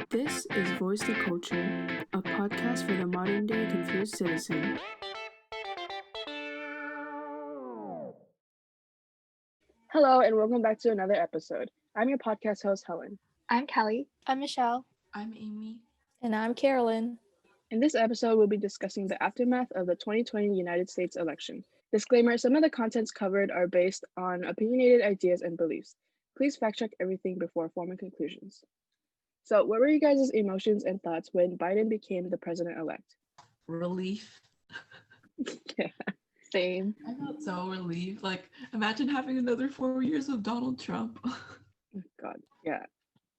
This is Voice to Culture, a podcast for the modern day confused citizen. Hello, and welcome back to another episode. I'm your podcast host, Helen. I'm Kelly. I'm Michelle. I'm Amy. And I'm Carolyn. In this episode, we'll be discussing the aftermath of the 2020 United States election. Disclaimer, some of the contents covered are based on opinionated ideas and beliefs. Please fact check everything before forming conclusions. So, what were you guys' emotions and thoughts when Biden became the president-elect? Relief. Yeah. Same. I felt so relieved. Like, imagine having another 4 years of Donald Trump. Oh, God, yeah.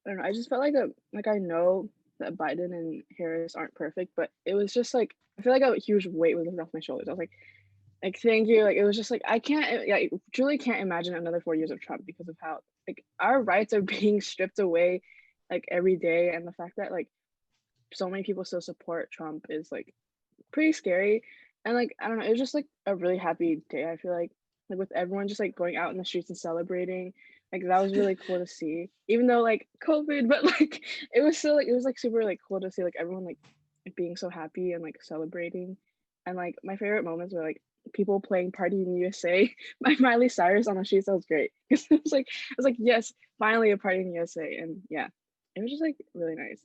I don't know. I just felt like I know that Biden and Harris aren't perfect, but it was just like I feel like a huge weight was lifted off my shoulders. I was like thank you. Like it was just like I truly can't imagine another 4 years of Trump because of how like our rights are being stripped away like every day, and the fact that like so many people still support Trump is like pretty scary. And like I don't know, it was just like a really happy day. I feel like with everyone just like going out in the streets and celebrating. Like that was really cool to see, even though like COVID, but like it was still like it was like super like cool to see like everyone like being so happy and like celebrating. And like my favorite moments were like people playing Party in USA by Miley Cyrus on the streets. That was great because it was like yes, finally a Party in USA. And yeah, it was just like really nice.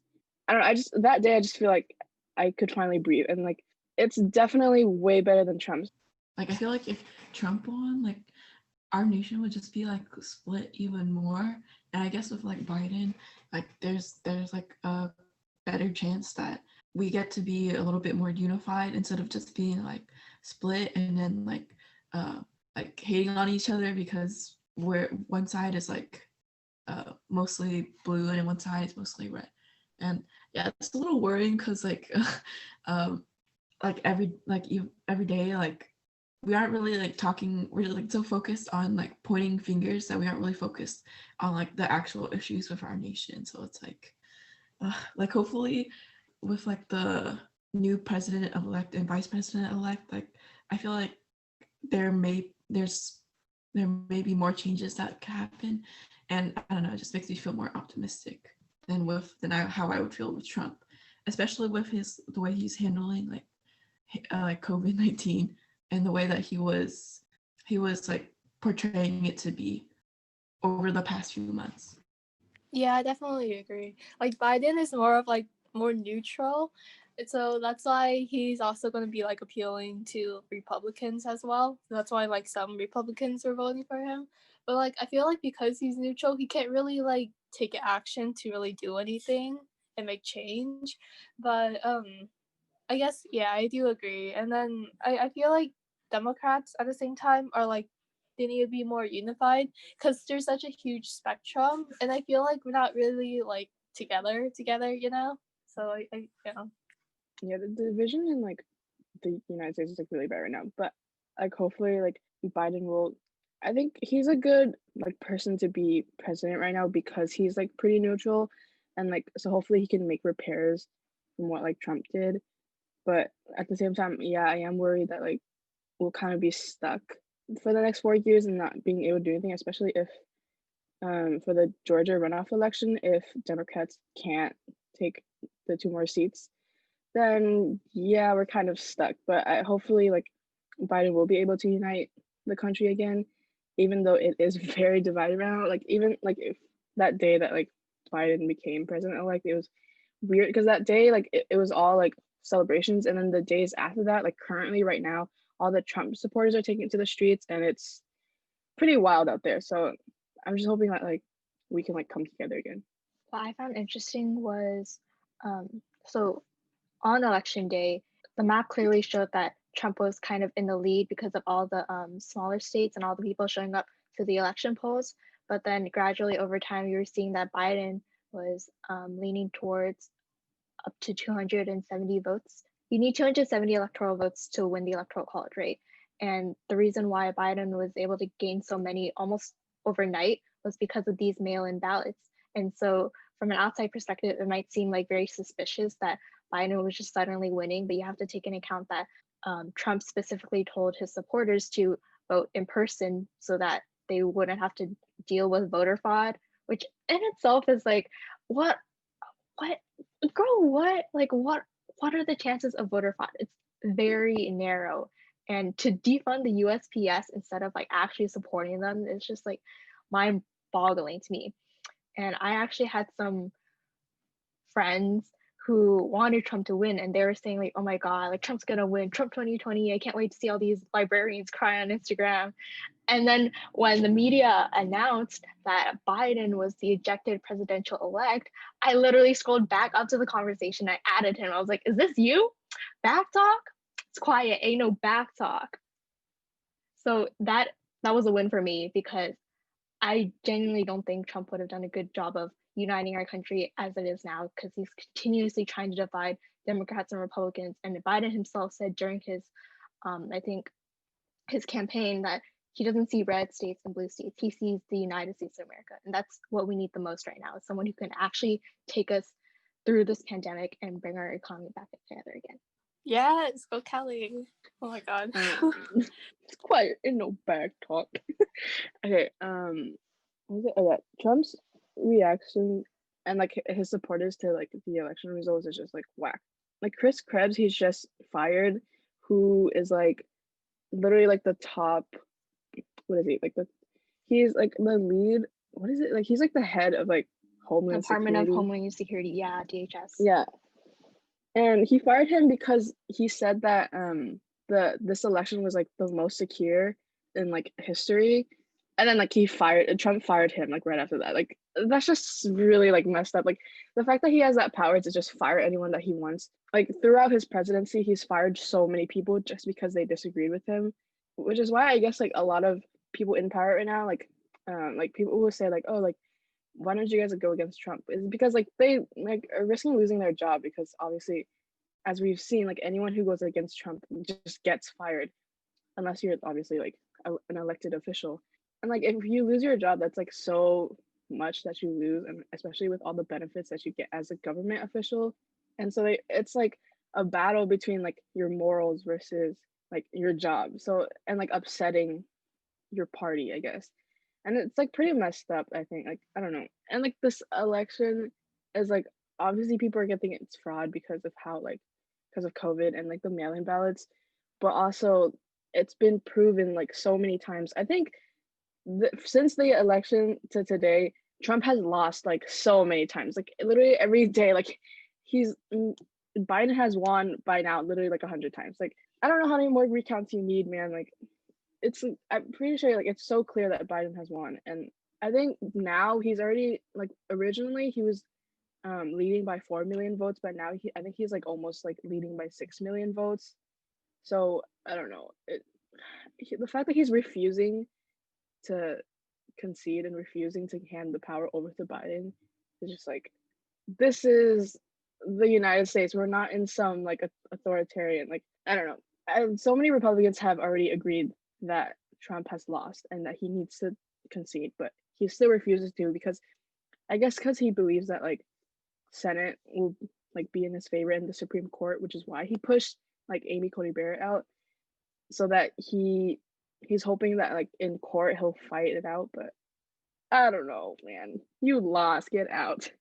I don't know, I just that day I just feel like I could finally breathe, and like it's definitely way better than Trump's. Like, I feel like if Trump won, like, our nation would just be like split even more. And I guess with like Biden, like there's like a better chance that we get to be a little bit more unified instead of just being like split and then like hating on each other because one side is like mostly blue and one side is mostly red. And yeah, it's a little worrying because like like every day like we aren't really like talking, we're like so focused on like pointing fingers that we aren't really focused on like the actual issues with our nation. So it's like hopefully with like the new president-elect and vice president-elect, like I feel like there may be more changes that could happen. And I don't know, it just makes me feel more optimistic than how I would feel with Trump, especially with the way he's handling like COVID-19 and the way that he was like portraying it to be over the past few months. Yeah, I definitely agree. Like Biden is more of like more neutral. So that's why he's also going to be like appealing to Republicans as well. That's why like some Republicans are voting for him. But like I feel like because he's neutral, he can't really like take action to really do anything and make change. But I guess yeah, I do agree. And then I feel like Democrats at the same time are like they need to be more unified because there's such a huge spectrum, and I feel like we're not really like together, you know. So I yeah. Yeah, the division in like the United States is like really bad right now. But like hopefully like Biden will. I think he's a good like person to be president right now because he's like pretty neutral, and like so hopefully he can make repairs from what like Trump did. But at the same time, yeah, I am worried that like we'll kind of be stuck for the next 4 years and not being able to do anything, especially if for the Georgia runoff election, if Democrats can't take the 2 more seats, then yeah, we're kind of stuck. But hopefully, like Biden will be able to unite the country again, even though it is very divided right now. Like even like if that day that like Biden became president-elect, it was weird because that day like it was all like celebrations, and then the days after that, like currently right now, all the Trump supporters are taking it to the streets, and it's pretty wild out there. So I'm just hoping that like we can like come together again. What I found interesting was so on election day, the map clearly showed that Trump was kind of in the lead because of all the smaller states and all the people showing up to the election polls. But then gradually over time, you were seeing that Biden was leaning towards up to 270 votes. You need 270 electoral votes to win the electoral college, right? And the reason why Biden was able to gain so many almost overnight was because of these mail-in ballots. And so from an outside perspective, it might seem like very suspicious that Biden was just suddenly winning, but you have to take into account that Trump specifically told his supporters to vote in person so that they wouldn't have to deal with voter fraud, which in itself is like, what what, girl, what? Like, what are the chances of voter fraud? It's very narrow. And to defund the USPS instead of like actually supporting them, it's just like mind-boggling to me. And I actually had some friends who wanted Trump to win, and they were saying like, "Oh my God, like Trump's gonna win, Trump 2020. I can't wait to see all these librarians cry on Instagram." And then when the media announced that Biden was the ejected presidential elect, I literally scrolled back up to the conversation. I added him. I was like, "Is this you? Back talk? It's quiet. Ain't no back talk." So that was a win for me because I genuinely don't think Trump would have done a good job of uniting our country as it is now because he's continuously trying to divide Democrats and Republicans. And Biden himself said during his, I think, his campaign that he doesn't see red states and blue states. He sees the United States of America. And that's what we need the most right now, is someone who can actually take us through this pandemic and bring our economy back together again. Yes, go Kelly. Oh my God. It's quiet and no back talk. Okay, what was it? Oh, yeah. Trump's reaction and like his supporters to like the election results is just like whack. Like Chris Krebs, he's just fired, who is like literally like the top. What is he like? He's like the lead. What is it like? He's like the head of like Homeland Department Security. of Homeland Security, yeah, DHS. Yeah, and he fired him because he said that this election was like the most secure in like history, and then like Trump fired him like right after that. Like that's just really like messed up. Like the fact that he has that power to just fire anyone that he wants. Like throughout his presidency, he's fired so many people just because they disagreed with him, which is why I guess like a lot of people in power right now, like people will say like, oh, like why don't you guys go against Trump? Is because like they like are risking losing their job because obviously, as we've seen, like anyone who goes against Trump just gets fired, unless you're obviously like an elected official. And like if you lose your job, that's like so much that you lose, and especially with all the benefits that you get as a government official. And so it's like a battle between like your morals versus like your job. So and like upsetting your party, I guess. And it's like pretty messed up, I think. Like, I don't know. And like this election is like obviously people are getting it's fraud because of how like because of COVID and like the mail-in ballots, but also it's been proven like so many times. I think since the election to today, Trump has lost like so many times. Like literally every day, like he's Biden has won by now literally like 100 times. Like I don't know how many more recounts you need, man. Like I'm pretty sure like it's so clear that Biden has won, and I think now he's already like originally he was leading by 4 million votes, but now I think he's like almost like leading by 6 million votes. So I don't know. The fact that he's refusing to concede and refusing to hand the power over to Biden is just like this is the United States. We're not in some like authoritarian like I don't know. So many Republicans have already agreed that Trump has lost and that he needs to concede, but he still refuses to because I guess because he believes that like Senate will like be in his favor in the Supreme Court, which is why he pushed like Amy Coney Barrett out so that he's hoping that like in court he'll fight it out, but I don't know, man. You lost, get out.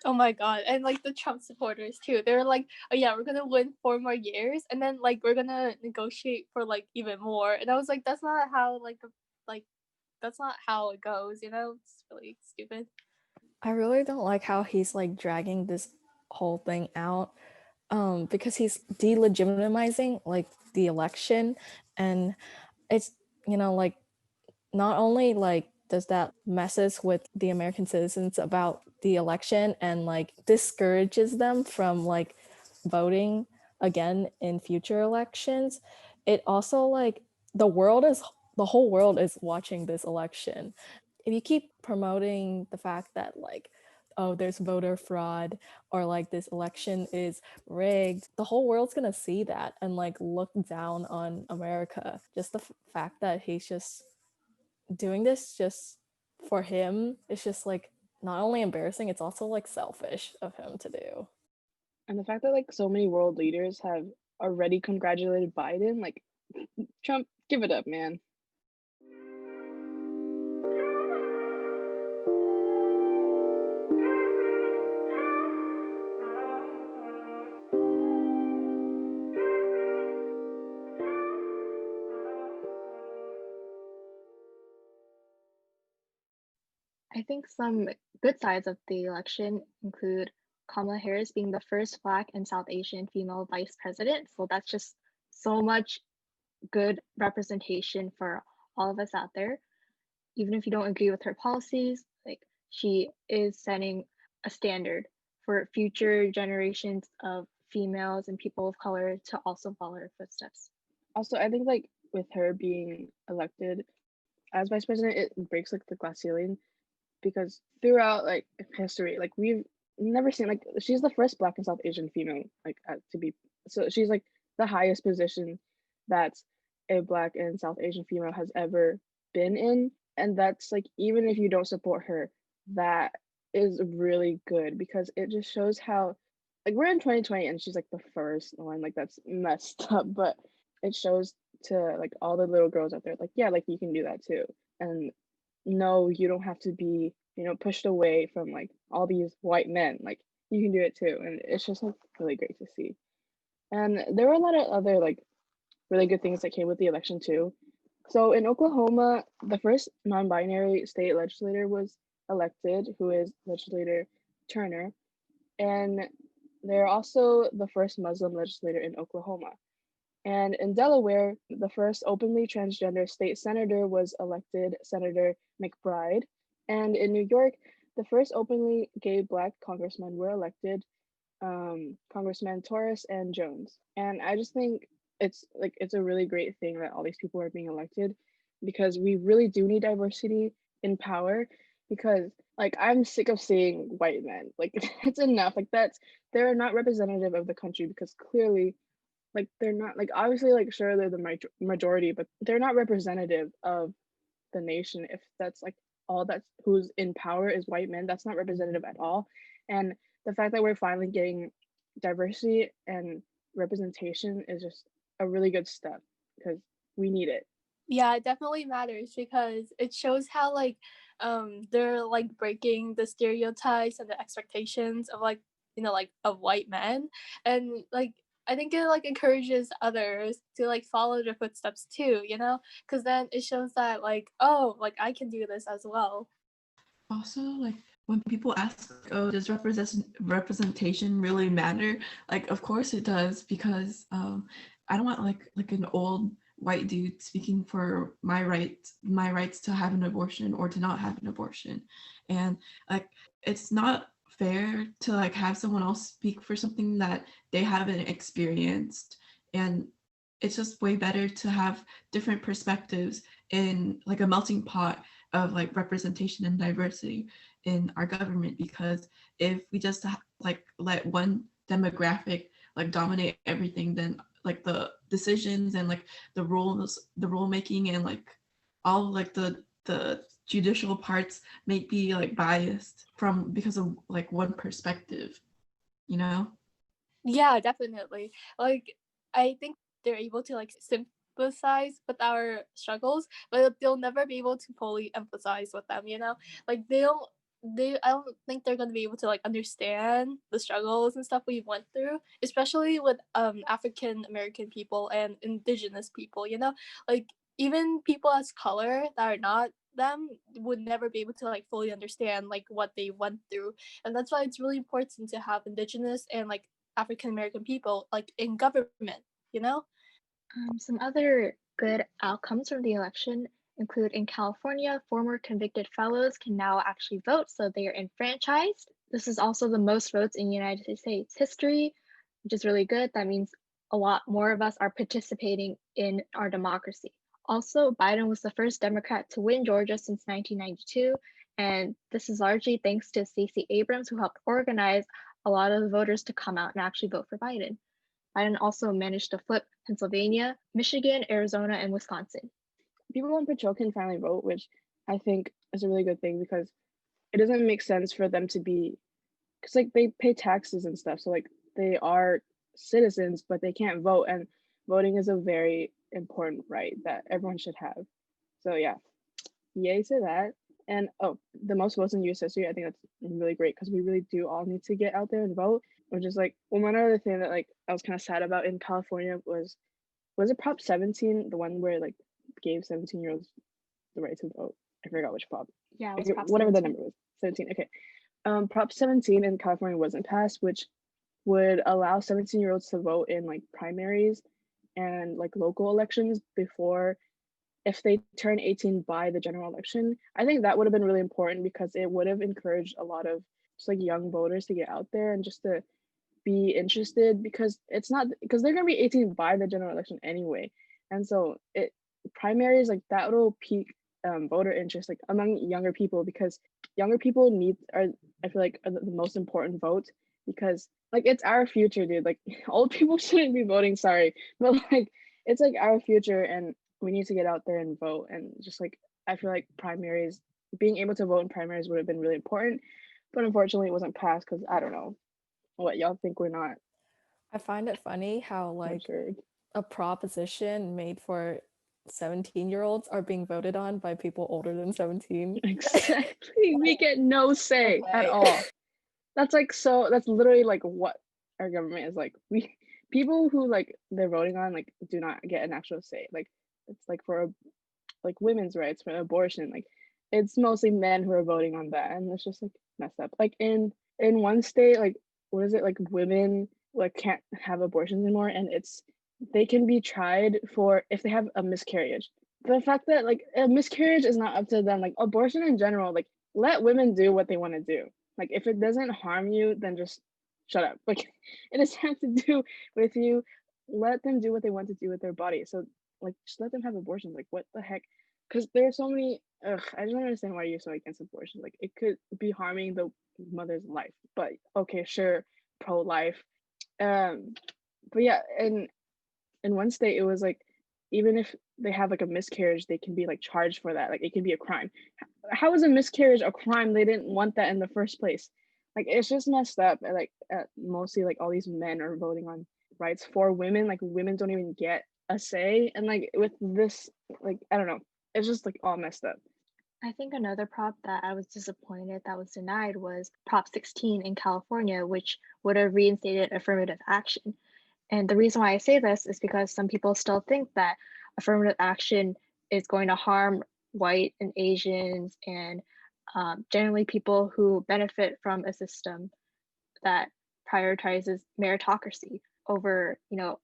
Oh my God. And like the Trump supporters too. They're like, oh yeah, we're gonna win 4 more years and then like we're gonna negotiate for like even more. And I was like, that's not how like that's not how it goes, you know? It's really stupid. I really don't like how he's like dragging this whole thing out because he's delegitimizing like the election, and it's like not only like does that messes with the American citizens about the election and like discourages them from like voting again in future elections, it also like the whole world is watching this election. If you keep promoting the fact that like, oh, there's voter fraud or like this election is rigged, the whole world's gonna see that and like look down on America. Just the fact that he's just doing this just for him, it's just like not only embarrassing, it's also like selfish of him to do. And the fact that like so many world leaders have already congratulated Biden, like Trump, give it up, man. think some good sides of the election include Kamala Harris being the first Black and South Asian female vice president. So that's just so much good representation for all of us out there. Even if you don't agree with her policies, like she is setting a standard for future generations of females and people of color to also follow her footsteps. Also, I think like with her being elected as vice president, it breaks like the glass ceiling because throughout like history, like we've never seen like she's the first Black and South Asian female like to be, so she's like the highest position that a Black and South Asian female has ever been in, and that's like even if you don't support her, that is really good because it just shows how like we're in 2020 and she's like the first one, like that's messed up, but it shows to like all the little girls out there like yeah, like you can do that too, and no, you don't have to be, pushed away from like all these white men. Like you can do it too. And it's just like really great to see. And there were a lot of other like really good things that came with the election too. So in Oklahoma, the first non-binary state legislator was elected, who is legislator Turner. And they're also the first Muslim legislator in Oklahoma. And in Delaware, the first openly transgender state senator was elected Senator McBride. And in New York, the first openly gay Black congressmen were elected Congressman Torres and Jones. And I just think it's a really great thing that all these people are being elected because we really do need diversity in power because like I'm sick of seeing white men. Like it's enough. Like they're not representative of the country because clearly like they're not like obviously like sure they're the majority but they're not representative of the nation. If that's like all that's who's in power is white men, that's not representative at all. And the fact that we're finally getting diversity and representation is just a really good step because we need it. Yeah, it definitely matters because it shows how like they're like breaking the stereotypes and the expectations of like like of white men, and like I think it like encourages others to like follow their footsteps too, because then it shows that like, oh, like I can do this as well. Also, like when people ask, oh, does representation really matter? Like, of course it does, because I don't want like an old white dude speaking for my rights to have an abortion or to not have an abortion. And like it's not fair to like have someone else speak for something that they haven't experienced. And it's just way better to have different perspectives in like a melting pot of like representation and diversity in our government, because if we just like let one demographic like dominate everything, then like the decisions and like the rulemaking and like all like the judicial parts may be like biased from because of like one perspective, Yeah, definitely. Like I think they're able to like sympathize with our struggles, but they'll never be able to fully empathize with them, like I don't think they're going to be able to like understand the struggles and stuff we went through, especially with African American people and indigenous people, like even people as color that are not them would never be able to like fully understand like what they went through. And that's why it's really important to have indigenous and like African American people like in government, Some other good outcomes from the election include in California, former convicted fellows can now actually vote, so they are enfranchised. This is also the most votes in United States history, which is really good. That means a lot more of us are participating in our democracy. Also, Biden was the first Democrat to win Georgia since 1992, and this is largely thanks to Stacey Abrams, who helped organize a lot of the voters to come out and actually vote for Biden. Biden also managed to flip Pennsylvania, Michigan, Arizona, and Wisconsin. People on patrol can finally vote, which I think is a really good thing because it doesn't make sense for them to be, because like they pay taxes and stuff, so like they are citizens, but they can't vote, and voting is a very important right that everyone should have. So yeah, yay to that. And the most votes in US history, I think that's really great because we really do all need to get out there and vote. Which is like one other thing that like I was kind of sad about in California was it Prop 17, the one where like gave 17-year-olds the right to vote? I forgot which prop. Yeah, it was Okay, Prop whatever the 17. number was, 17. Okay. Prop 17 in California wasn't passed, which would allow 17-year-olds to vote in like primaries and like local elections before, if they turn 18 by the general election. I think that would have been really important because it would have encouraged a lot of just like young voters to get out there and just to be interested, because it's not, because they're going to be 18 by the general election anyway. And so it, primaries like that will pique voter interest like among younger people, because younger people are, I feel like, are the most important vote, because like it's our future, dude. Like old people shouldn't be voting, sorry, but like it's like our future, and we need to get out there and vote. And just like I feel like primaries, being able to vote in primaries would have been really important, but unfortunately it wasn't passed because I don't know what y'all think. We're not I find it funny how like matured. a proposition made for 17-year-olds are being voted on by people older than 17. Exactly. We get no say at Okay. all. That's like, so that's literally like what our government is like. We, people who like they're voting on like do not get an actual say. Like it's like for like women's rights, for abortion, like it's mostly men who are voting on that, and it's just like messed up. Like in one state, like what is it, like women like can't have abortions anymore, and it's, they can be tried for if they have a miscarriage. The fact that like a miscarriage is not up to them, like abortion in general, like let women do what they want to do. Like if it doesn't harm you, then just shut up. Like it doesn't have to do with you. Let them do what they want to do with their body. So like just let them have abortions. Like what the heck? Because there are so many, I just don't understand why you're so against abortion. Like it could be harming the mother's life. But okay, sure, pro-life. Um, but yeah, in one state it was like even if they have like a miscarriage, they can be like charged for that. Like it can be a crime. How is a miscarriage a crime? They didn't want that in the first place. Like it's just messed up. And like mostly like all these men are voting on rights for women. Like women don't even get a say. And like with this, like I don't know, it's just like all messed up. I think another prop that I was disappointed that was denied was Prop 16 in California, which would have reinstated affirmative action. And the reason why I say this is because some people still think that affirmative action is going to harm white and Asians and generally people who benefit from a system that prioritizes meritocracy over,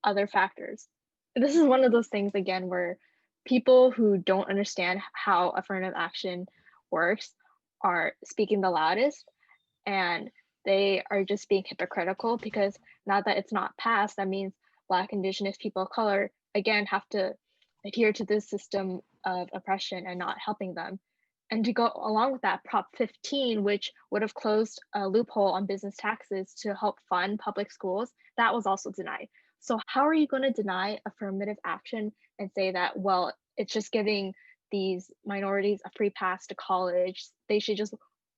other factors. This is one of those things again where people who don't understand how affirmative action works are speaking the loudest, and they are just being hypocritical because now that it's not passed, that means Black, Indigenous people of color again have to adhere to this system of oppression and not helping them. And to go along with that, Prop 15, which would have closed a loophole on business taxes to help fund public schools, that was also denied. So how are you going to deny affirmative action and say that, well, it's just giving these minorities a free pass to college, they should just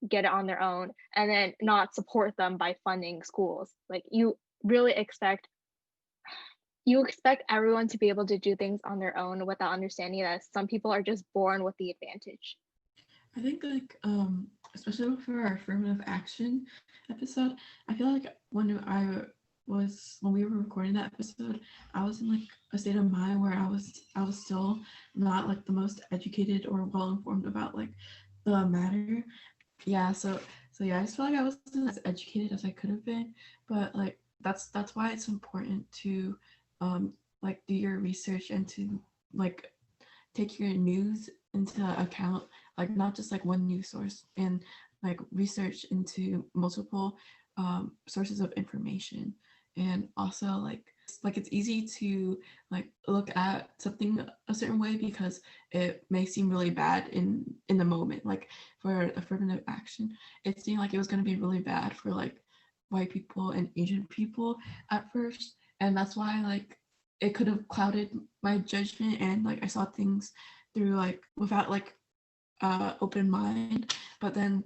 get it on their own, and then not support them by funding schools? Like really expect you expect everyone to be able to do things on their own without understanding that some people are just born with the advantage. I think like especially for our affirmative action episode, I feel like when we were recording that episode, I was in like a state of mind where I was still not like the most educated or well informed about like the matter. Yeah, so yeah, I just feel like I wasn't as educated as I could have been, but like that's why it's important to like do your research and to like take your news into account, like not just like one news source, and like research into multiple sources of information. And also like it's easy to like look at something a certain way because it may seem really bad in the moment. Like for affirmative action, it seemed like it was going to be really bad for like white people and Asian people at first, and that's why like it could have clouded my judgment, and like I saw things through like without like open mind. But then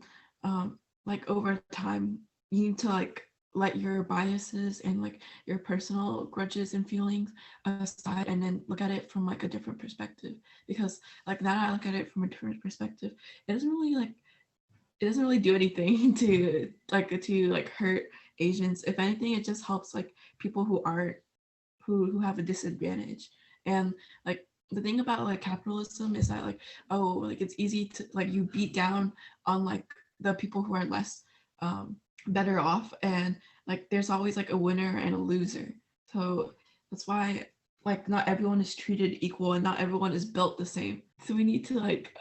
like over time you need to like let your biases and like your personal grudges and feelings aside and then look at it from like a different perspective, because like now I look at it from a different perspective. It doesn't really do anything to like hurt Asians. If anything, it just helps like people who have a disadvantage. And like the thing about like capitalism is that like, oh, like it's easy to like you beat down on like the people who are less better off, and like there's always like a winner and a loser. So that's why like not everyone is treated equal and not everyone is built the same. So we need to like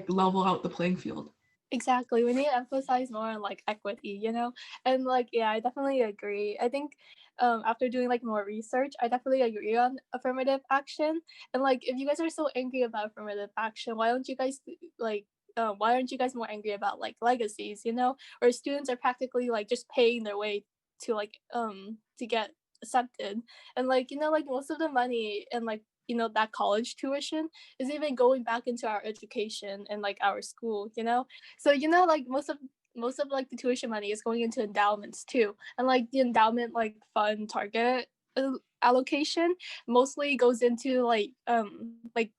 level out the playing field. Exactly. We need to emphasize more on like equity, you know? And like, yeah, I definitely agree. I think after doing like more research, I definitely agree on affirmative action. And like, if you guys are so angry about affirmative action, why don't you guys like, why aren't you guys more angry about like legacies, you know? Or students are practically like just paying their way to like, to get accepted. And like, you know, like most of the money and like, you know, that college tuition is even going back into our education and like our school, you know? So you know, like most of like the tuition money is going into endowments too, and like the endowment like fund target allocation mostly goes into like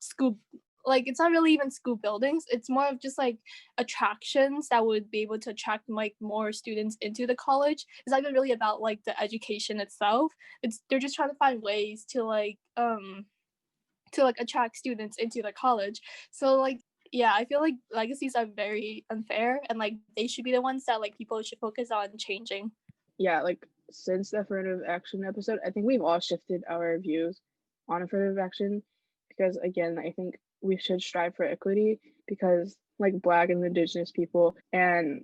school, like it's not really even school buildings, it's more of just like attractions that would be able to attract like more students into the college. It's not even really about like the education itself. It's they're just trying to find ways to like attract students into the college. So like yeah, I feel like legacies are very unfair and like they should be the ones that like people should focus on changing. Yeah, like since the affirmative action episode, I think we've all shifted our views on affirmative action because again, I think we should strive for equity because like Black and Indigenous people and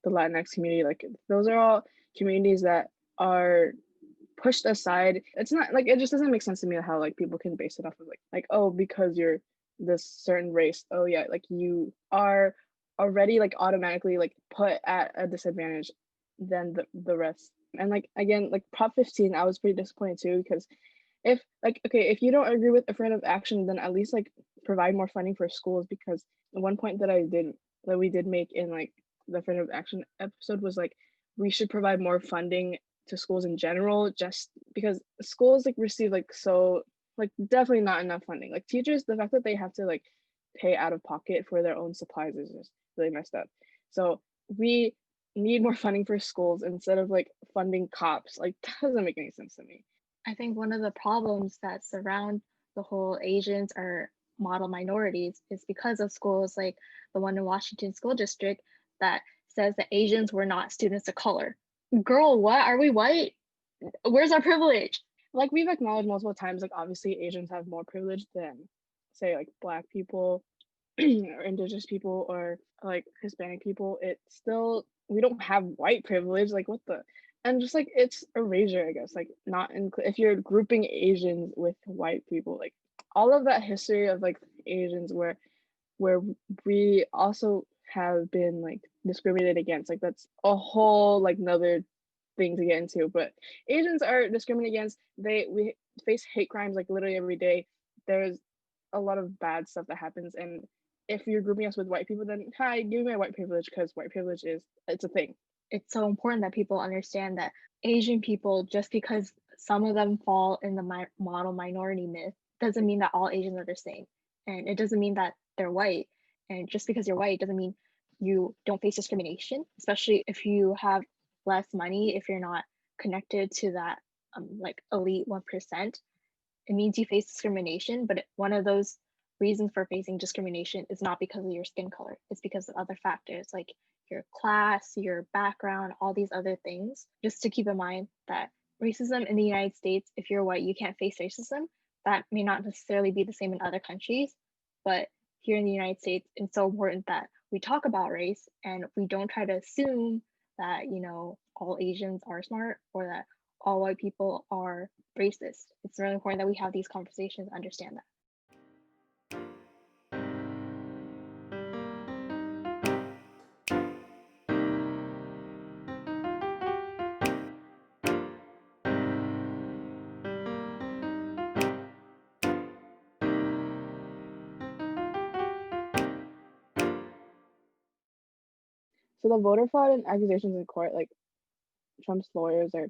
the Latinx community, like those are all communities that are pushed aside. It's not like it just doesn't make sense to me how like people can base it off of like oh because you're this certain race, oh yeah, like you are already like automatically like put at a disadvantage than the rest. And like again, like Prop 15, I was pretty disappointed too because if like okay, if you don't agree with affirmative action, then at least like provide more funding for schools because one point that we did make in like the affirmative action episode was like we should provide more funding to schools in general just because schools like receive like so like definitely not enough funding. Like teachers, the fact that they have to like pay out of pocket for their own supplies is just really messed up. So we need more funding for schools instead of like funding cops. Like that doesn't make any sense to me. I think one of the problems that surround the whole Asians or model minorities is because of schools like the one in Washington School District that says that Asians were not students of color. Girl, what? Are we white? Where's our privilege? Like we've acknowledged multiple times, like obviously Asians have more privilege than say like Black people or Indigenous people or like Hispanic people. It's still we don't have white privilege. Like what the and just like it's erasure, I guess. Like not if you're grouping Asians with white people, like all of that history of like Asians where we also have been like discriminated against. Like that's a whole like another thing to get into. But Asians are discriminated against. We face hate crimes like literally every day. There's a lot of bad stuff that happens, and if you're grouping us with white people, then hi, give me my white privilege because white privilege it's a thing. It's so important that people understand that Asian people, just because some of them fall in the model minority myth, doesn't mean that all Asians are the same. And it doesn't mean that they're white. And just because you're white doesn't mean you don't face discrimination, especially if you have less money, if you're not connected to that like elite 1%. It means you face discrimination, but one of those reasons for facing discrimination is not because of your skin color. It's because of other factors like your class, your background, all these other things. Just to keep in mind that racism in the United States, if you're white, you can't face racism. That may not necessarily be the same in other countries, but here in the United States, it's so important that we talk about race and we don't try to assume that, you know, all Asians are smart or that all white people are racist. It's really important that we have these conversations and understand that. So the voter fraud and accusations in court, like Trump's lawyers are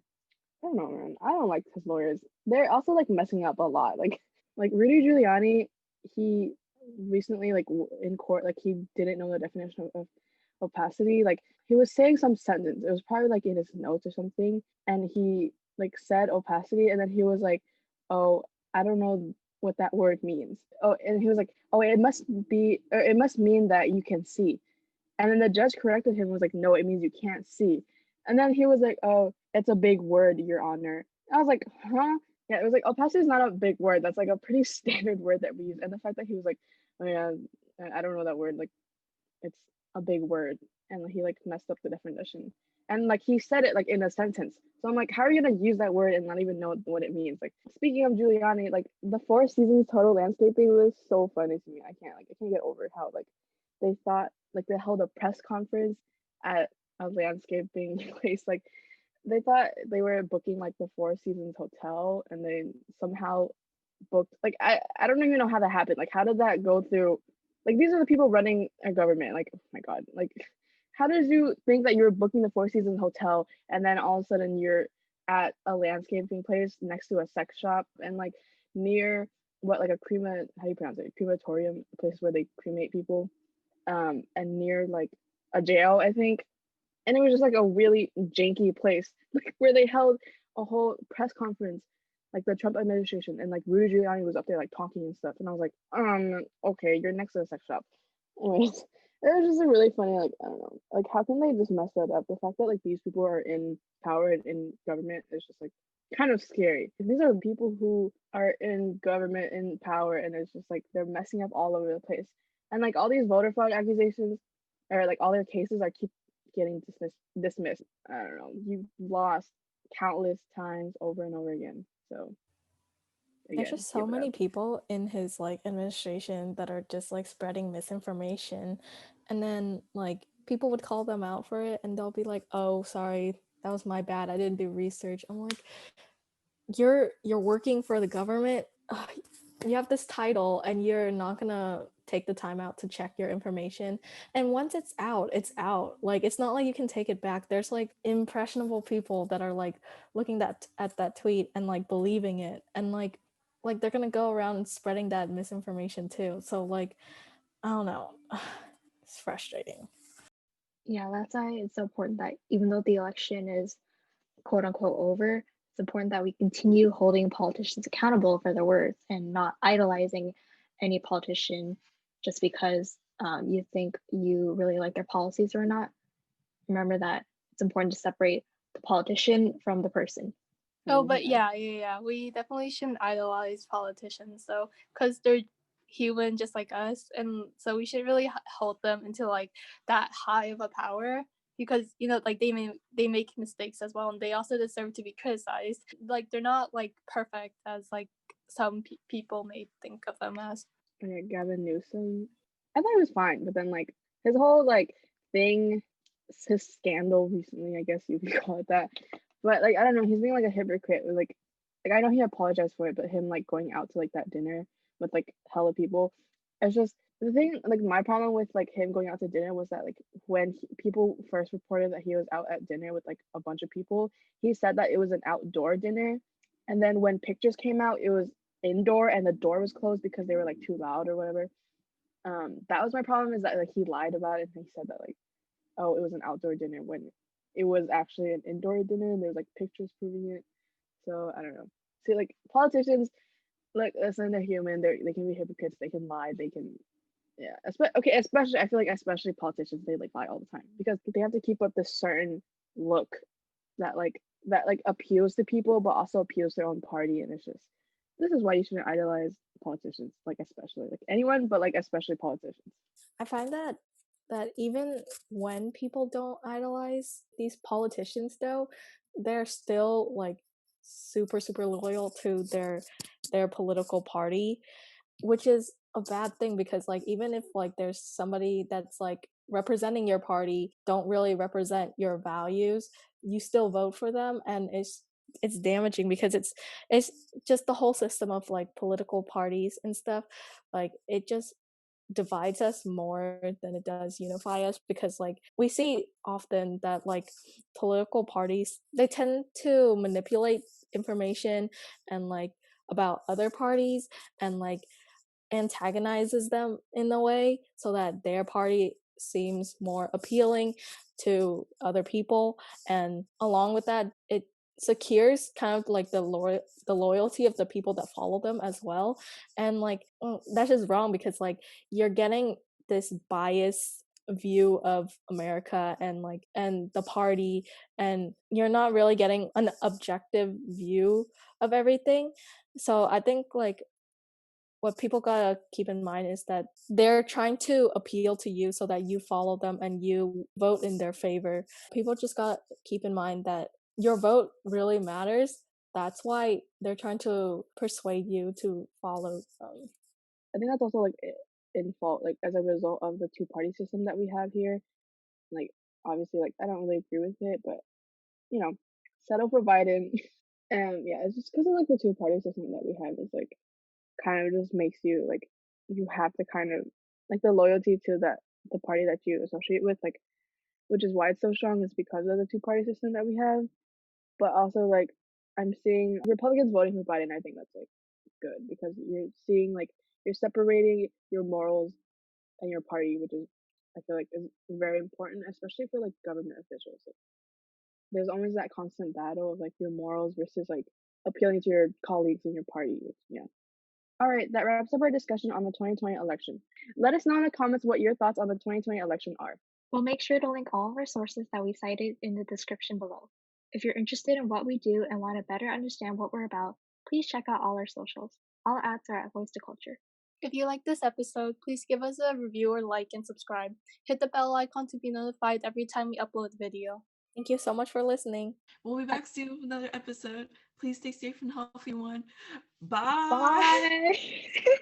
I don't know, man. I don't like his lawyers. They're also like messing up a lot. Like Rudy Giuliani, he recently like in court, like he didn't know the definition of opacity. Like he was saying some sentence. It was probably like in his notes or something, and he like said opacity, and then he was like, "Oh, I don't know what that word means. Oh, and he was like, oh, it must mean that you can see. And then the judge corrected him and was like, no, it means you can't see. And then he was like, oh, it's a big word, Your Honor. I was like, huh? Yeah, it was like, opaque is not a big word. That's like a pretty standard word that we use. And the fact that he was like, oh yeah, I don't know that word. Like, it's a big word. And he like messed up the definition. And like he said it like in a sentence. So I'm like, how are you gonna use that word and not even know what it means? Like speaking of Giuliani, like the 4 seasons total landscaping was so funny to me. I can't get over how like they thought like they held a press conference at a landscaping place. Like they thought they were booking like the 4 seasons hotel and they somehow booked like I don't even know how that happened. Like how did that go through? Like these are the people running a government. Like oh my god, like how did you think that you were booking the 4 seasons hotel and then all of a sudden you're at a landscaping place next to a sex shop and like near what like a how do you pronounce it, crematorium, a place where they cremate people, and near like a jail, I think. And it was just like a really janky place like where they held a whole press conference, like the Trump administration, and like Rudy Giuliani was up there like talking and stuff. And I was like, okay, you're next to the sex shop. Anyways, it was just a really funny, like, I don't know, like how can they just mess that up? The fact that like these people are in power and in government is just like kind of scary. These are people who are in government, in power, and it's just like they're messing up all over the place. And like all these voter fraud accusations, or like all their cases are keep getting dismissed. I don't know. You've lost countless times over and over again. So There's again, just so give it many up. people in his like administration that are just like spreading misinformation, and then like people would call them out for it and they'll be like, oh sorry, that was my bad, I didn't do research. I'm like, you're working for the government. Ugh, you have this title and you're not gonna take the time out to check your information, and once it's out, it's out. Like it's not like you can take it back. There's like impressionable people that are like looking at that tweet and like believing it, and like they're gonna go around spreading that misinformation too. So like I don't know. It's frustrating. Yeah, that's why it's so important that even though the election is quote unquote over, it's important that we continue holding politicians accountable for their words and not idolizing any politician just because you think you really like their policies or not. Remember that it's important to separate the politician from the person. Oh, but yeah. We definitely shouldn't idolize politicians, though, because they're human just like us, and so we should really hold them into like that high of a power because like they make mistakes as well, and they also deserve to be criticized. Like they're not like perfect as like some people may think of them as. Yeah, Gavin Newsom. I thought he was fine, but then like his whole like thing, his scandal recently, I guess you could call it that. But like I don't know, he's being like a hypocrite. Like I know he apologized for it, but him like going out to like that dinner with like hella people, it's just the thing. Like my problem with like him going out to dinner was that like when people first reported that he was out at dinner with like a bunch of people, he said that it was an outdoor dinner, and then when pictures came out, it was indoor and the door was closed because they were like too loud or whatever. That was my problem, is that like he lied about it and he said that like, oh, it was an outdoor dinner when it was actually an indoor dinner and there's like pictures proving it. So I don't know. See, like politicians, like listen, they're human. They can be hypocrites. They can lie. They can, yeah. Okay, especially I feel like especially politicians, they like lie all the time because they have to keep up this certain look that appeals to people but also appeals to their own party, and it's just this is why you shouldn't idolize politicians, like especially like anyone, but like especially politicians. I find that even when people don't idolize these politicians though, they're still like super loyal to their political party, which is a bad thing because like even if like there's somebody that's like representing your party don't really represent your values, you still vote for them, and it's damaging because it's just the whole system of like political parties and stuff. Like it just divides us more than it does unify us, because like we see often that like political parties, they tend to manipulate information and like about other parties and like antagonizes them in a way so that their party seems more appealing to other people, and along with that it secures kind of like the loyalty of the people that follow them as well. And like that's just wrong, because like you're getting this biased view of America and like and the party, and you're not really getting an objective view of everything. So I think like what people gotta keep in mind is that they're trying to appeal to you so that you follow them and you vote in their favor. People just gotta keep in mind that your vote really matters. That's why they're trying to persuade you to follow them. I think that's also like in fault, like as a result of the two-party system that we have here. Like obviously, like I don't really agree with it, but you know, settle for Biden. And yeah, it's just because of like the two-party system that we have is like kind of just makes you like you have to kind of like the loyalty to the party that you associate with, like which is why it's so strong is because of the two-party system that we have. But also like I'm seeing Republicans voting for Biden. I think that's like good because you're seeing like you're separating your morals and your party, which is I feel like is very important, especially for like government officials. Like, there's always that constant battle of like your morals versus like appealing to your colleagues in your party. Which, yeah. All right, that wraps up our discussion on the 2020 election. Let us know in the comments what your thoughts on the 2020 election are. We'll make sure to link all of our sources that we cited in the description below. If you're interested in what we do and want to better understand what we're about, please check out all our socials. All ads are at Voice to Culture. If you like this episode, please give us a review or like and subscribe. Hit the bell icon to be notified every time we upload a video. Thank you so much for listening. We'll be back soon with another episode. Please stay safe and healthy, everyone. Bye. Bye.